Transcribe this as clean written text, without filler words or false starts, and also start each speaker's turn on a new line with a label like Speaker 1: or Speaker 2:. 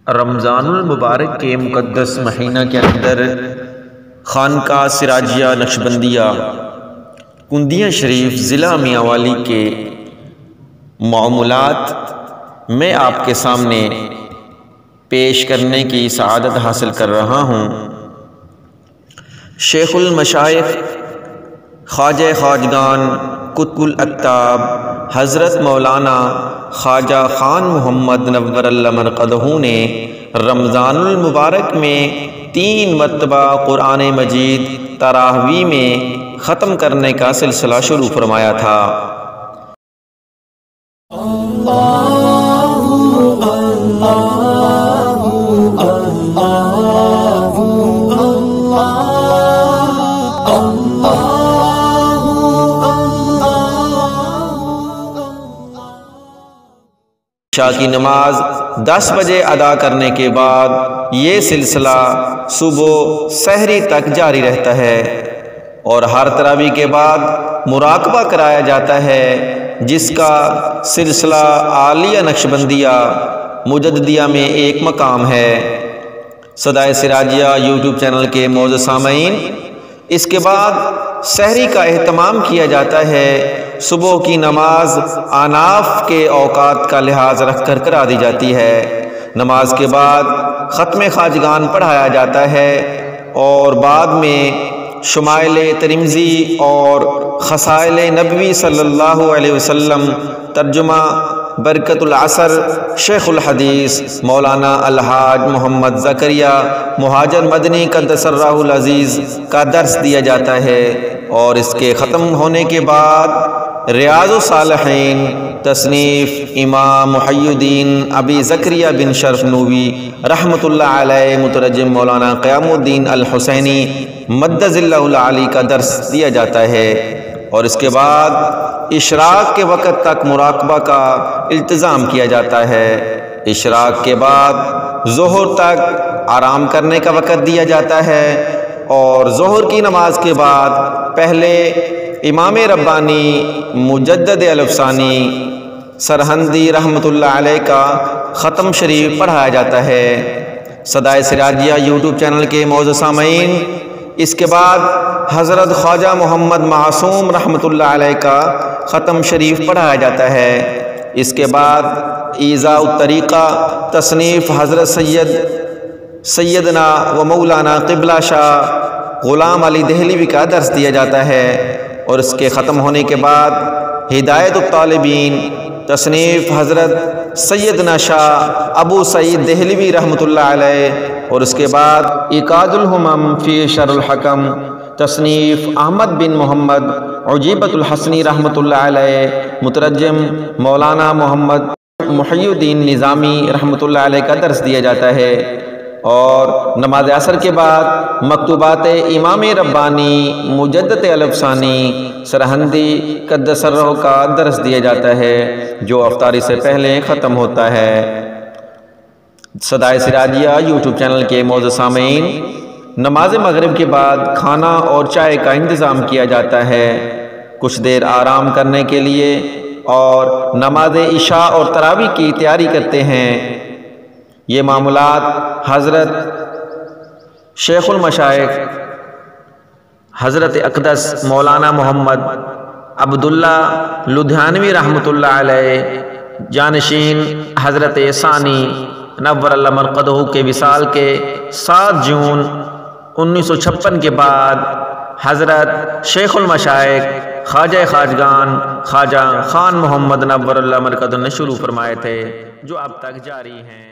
Speaker 1: رمضان المبارک کے مقدس مہینہ کے اندر خانقاہ سراجیہ نقشبندیہ کندیہ شریف ضلع میاں والی کے معمولات میں آپ کے سامنے پیش کرنے کی سعادت حاصل کر رہا ہوں۔ شیخ المشائخ خواجہ خواجگان قطب الاقطاب حضرت مولانا خواجہ خان محمد نور اللہ مرقدہ نے رمضان المبارک میں 3 مرتبہ قرآن مجید تراویح میں ختم کرنے کا سلسلہ شروع فرمایا تھا۔ عشاء کی نماز 10 بجے ادا کرنے کے بعد یہ سلسلہ صبح سحری تک جاری رہتا ہے اور ہر تراویح کے بعد مراقبہ کرایا جاتا ہے، جس کا سلسلہ عالیہ نقشبندیہ مجددیہ میں ایک مقام ہے۔ صدائے سراجیہ یوٹیوب چینل کے معزز سامعین، اس کے بعد سحری کا اہتمام کیا جاتا ہے۔ صبح کی نماز آناف کے اوقات کا لحاظ رکھ کر کرا دی جاتی ہے۔ نماز کے بعد ختم خواجگان پڑھایا جاتا ہے اور بعد میں شمائل ترمذی اور خصائل نبوی صلی اللہ علیہ وسلم ترجمہ برکت العصر شیخ الحدیث مولانا الحاج محمد زکریا مہاجر مدنی قدس سرہ العزیز کا درس دیا جاتا ہے، اور اس کے ختم ہونے کے بعد ریاض الصالحین تصنیف امام محی الدین ابی زکریا بن شرف نووی رحمۃ اللہ علیہ مترجم مولانا قیام الدین الحسینی مد ظلہ العالی کا درس دیا جاتا ہے، اور اس کے بعد اشراق کے وقت تک مراقبہ کا التزام کیا جاتا ہے۔ اشراق کے بعد ظہر تک آرام کرنے کا وقت دیا جاتا ہے، اور ظہر کی نماز کے بعد پہلے امام ربانی مجدد الافسانی سرہندی رحمۃ اللہ علیہ کا ختم شریف پڑھایا جاتا ہے۔ صدائے سراجیہ یوٹیوب چینل کے معزز سامعین، اس کے بعد حضرت خواجہ محمد معصوم رحمۃ اللہ علیہ کا ختم شریف پڑھایا جاتا ہے۔ اس کے بعد ایذاء الطریقہ تصنیف حضرت سیدنا و مولانا قبلہ شاہ غلام علی دہلوی کا درس دیا جاتا ہے، اور اس کے ختم ہونے کے بعد ہدایت الطالبین تصنیف حضرت سیدنا شاہ ابو سعید دہلوی رحمۃ اللہ علیہ، اور اس کے بعد ایقاظ الہمم فی شرح الحکم تصنیف احمد بن محمد عجیبۃ الحسنی رحمۃ اللہ علیہ مترجم مولانا محمد محی الدین نظامی رحمۃ اللہ علیہ کا درس دیا جاتا ہے، اور نماز عصر کے بعد مکتوبات امام ربانی مجدد الافسانی سرہندی قدس سرہ کا درس دیا جاتا ہے، جو افطاری سے پہلے ختم ہوتا ہے۔ صدائے سراجیہ یوٹیوب چینل کے معزز سامعین، نماز مغرب کے بعد کھانا اور چائے کا انتظام کیا جاتا ہے کچھ دیر آرام کرنے کے لیے، اور نماز عشاء اور تراویح کی تیاری کرتے ہیں۔ یہ معمولات حضرت شیخ المشائخ حضرت اقدس مولانا محمد عبداللہ لدھیانوی رحمۃ اللہ علیہ جانشین حضرت ثانی نور اللہ مرقدہ کے وصال کے 7 جون 1956 کے بعد حضرت شیخ المشائخ خواجہ خواجگان خواجہ خان محمد نور اللہ مرقدہ نے شروع فرمائے تھے، جو اب تک جاری ہیں۔